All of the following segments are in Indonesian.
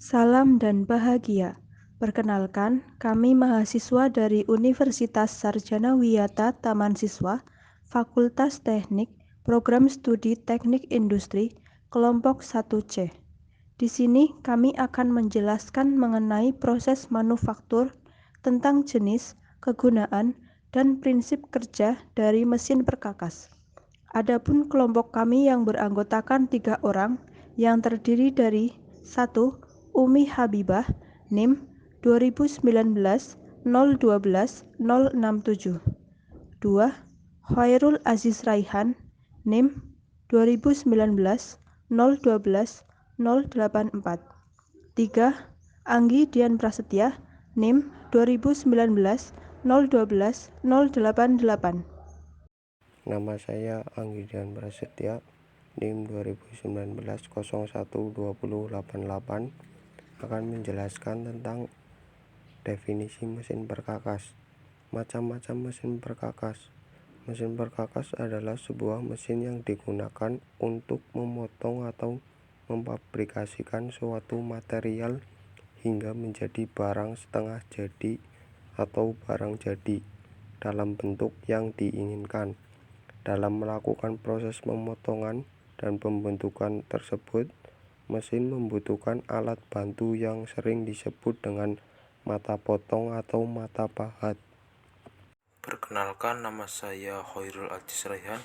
Salam dan bahagia. Perkenalkan, kami mahasiswa dari Universitas Sarjana Wiyata Taman Siswa, Fakultas Teknik, Program Studi Teknik Industri, Kelompok 1C. Di sini kami akan menjelaskan mengenai proses manufaktur, tentang jenis, kegunaan, dan prinsip kerja dari mesin perkakas. Adapun kelompok kami yang beranggotakan 3 orang, yang terdiri dari 1. Umi Habibah, NIM 2019-012-067. 2. Khairul Aziz Raihan, NIM 2019-012-084. 3. Anggi Dian Prasetya, NIM 2019-012-088. Nama saya Anggi Dian Prasetya, NIM 2019-01-2088, akan menjelaskan tentang definisi mesin perkakas. Macam-macam mesin perkakas. Mesin perkakas adalah sebuah mesin yang digunakan untuk memotong atau memfabrikasikan suatu material hingga menjadi barang setengah jadi atau barang jadi dalam bentuk yang diinginkan. Dalam melakukan proses pemotongan dan pembentukan tersebut, mesin membutuhkan alat bantu yang sering disebut dengan mata potong atau mata pahat. Perkenalkan, nama saya Khairul Aziz Raihan,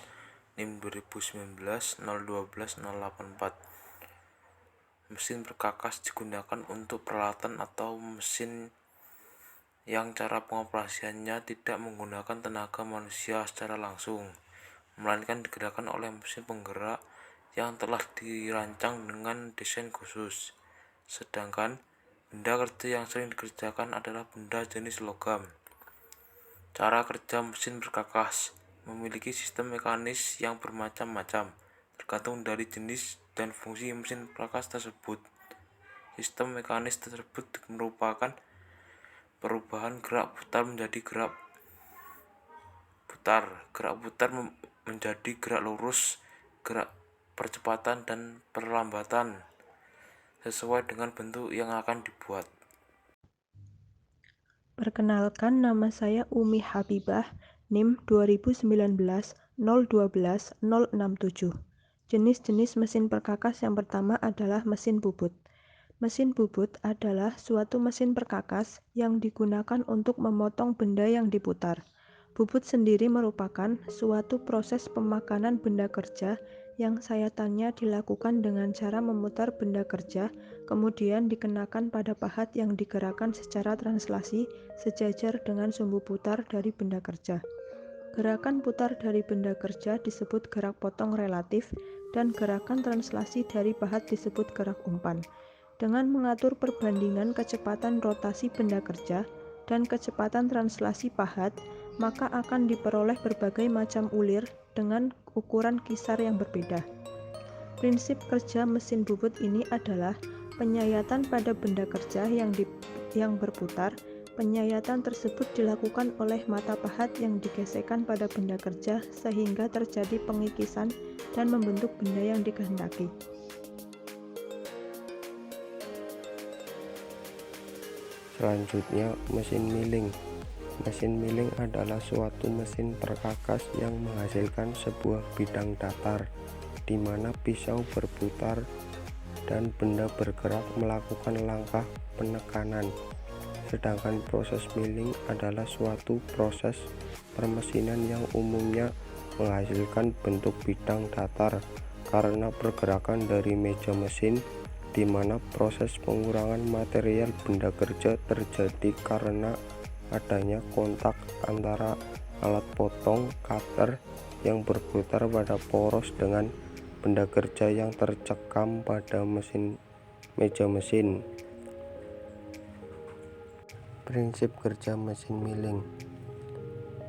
NIM 2019-012-084. Mesin perkakas digunakan untuk peralatan atau mesin yang cara pengoperasiannya tidak menggunakan tenaga manusia secara langsung, melainkan digerakkan oleh mesin penggerak yang telah dirancang dengan desain khusus. Sedangkan benda kerja yang sering dikerjakan adalah benda jenis logam. Cara kerja mesin perkakas memiliki sistem mekanis yang bermacam-macam, tergantung dari jenis dan fungsi mesin perkakas tersebut. Sistem mekanis tersebut merupakan perubahan gerak putar menjadi gerak putar menjadi gerak lurus, gerak percepatan dan perlambatan sesuai dengan bentuk yang akan dibuat. Perkenalkan, nama saya Umi Habibah, NIM 2019-012-067. Jenis-jenis mesin perkakas yang pertama adalah mesin bubut. Mesin bubut adalah suatu mesin perkakas yang digunakan untuk memotong benda yang diputar. Bubut sendiri merupakan suatu proses pemakanan benda kerja yang sayatannya dilakukan dengan cara memutar benda kerja, kemudian dikenakan pada pahat yang digerakkan secara translasi sejajar dengan sumbu putar dari benda kerja. Gerakan putar dari benda kerja disebut gerak potong relatif, dan gerakan translasi dari pahat disebut gerak umpan. Dengan mengatur perbandingan kecepatan rotasi benda kerja dan kecepatan translasi pahat, maka akan diperoleh berbagai macam ulir dengan ukuran kisar yang berbeda. Prinsip kerja mesin bubut ini adalah penyayatan pada benda kerja yang berputar. Penyayatan tersebut dilakukan oleh mata pahat yang digesekkan pada benda kerja sehingga terjadi pengikisan dan membentuk benda yang dikehendaki. Selanjutnya, mesin milling. Mesin milling adalah suatu mesin perkakas yang menghasilkan sebuah bidang datar, di mana pisau berputar dan benda bergerak melakukan langkah penekanan. Sedangkan proses milling adalah suatu proses permesinan yang umumnya menghasilkan bentuk bidang datar karena pergerakan dari meja mesin, di mana proses pengurangan material benda kerja terjadi karena adanya kontak antara alat potong cutter yang berputar pada poros dengan benda kerja yang tercekam pada meja mesin. Prinsip kerja mesin milling.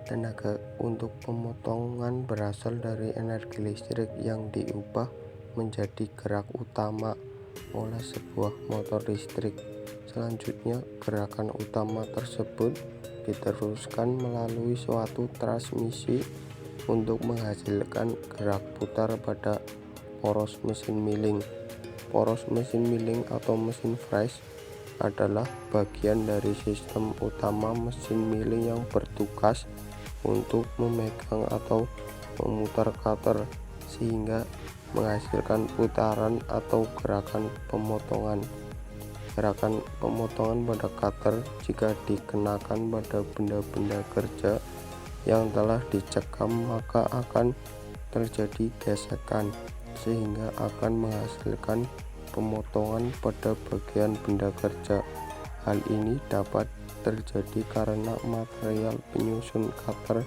Tenaga untuk pemotongan berasal dari energi listrik yang diubah menjadi gerak utama oleh sebuah motor listrik. Selanjutnya, gerakan utama tersebut diteruskan melalui suatu transmisi untuk menghasilkan gerak putar pada poros mesin milling. Poros mesin milling atau mesin fresh adalah bagian dari sistem utama mesin milling yang bertugas untuk memegang atau memutar cutter sehingga menghasilkan putaran atau gerakan pemotongan. Gerakan pemotongan pada cutter jika dikenakan pada benda-benda kerja yang telah dicekam maka akan terjadi gesekan sehingga akan menghasilkan pemotongan pada bagian benda kerja. Hal ini dapat terjadi karena material penyusun cutter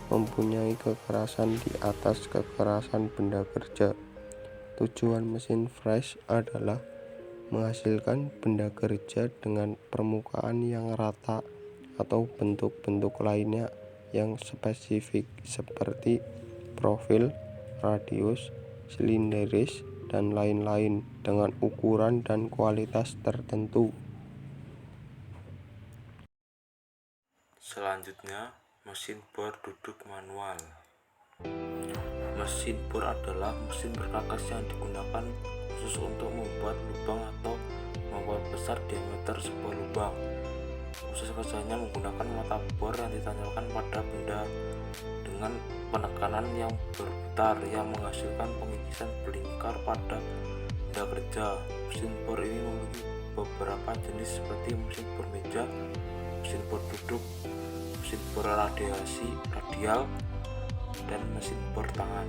mempunyai kekerasan di atas kekerasan benda kerja. Tujuan mesin fresh adalah menghasilkan benda kerja dengan permukaan yang rata atau bentuk-bentuk lainnya yang spesifik seperti profil, radius, silinderis, dan lain-lain dengan ukuran dan kualitas tertentu. Selanjutnya, mesin bor duduk manual. Mesin bor adalah mesin perkakas yang digunakan khusus untuk membuat lubang atau memperbesar diameter sebuah lubang. Proses kerjanya menggunakan mata bor yang ditanjalkan pada benda dengan penekanan yang berputar yang menghasilkan pengikisan belingkar pada benda kerja. Mesin bor ini memiliki beberapa jenis seperti mesin bor meja, mesin bor duduk, mesin bor radial, dan mesin bor tangan.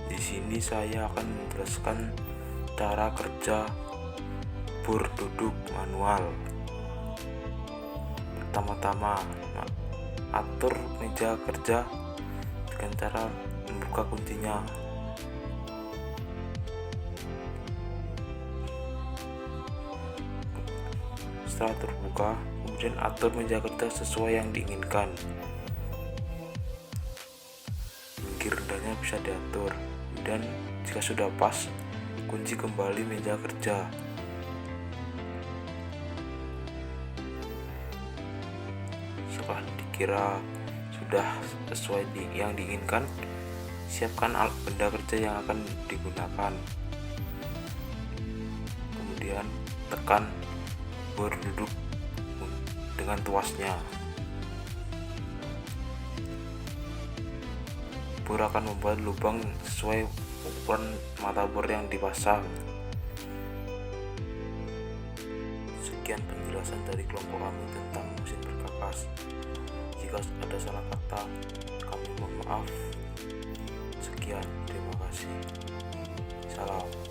Di sini saya akan menjelaskan cara kerja bor duduk manual. Pertama-tama, atur meja kerja dengan cara membuka kuncinya. Setelah terbuka, kemudian atur meja kerja sesuai yang diinginkan. Tinggi rendahnya bisa diatur, dan jika sudah pas, kunci kembali meja kerja. Setelah dikira sudah sesuai yang diinginkan, siapkan alat benda kerja yang akan digunakan. Kemudian tekan bor duduk dengan tuasnya. Bor akan membuat lubang sesuai ukuran mata bor yang dipasang. Sekian penjelasan dari kelompok kami tentang mesin perkakas. Jika ada salah kata, kami mohon maaf. Sekian, terima kasih. Salam.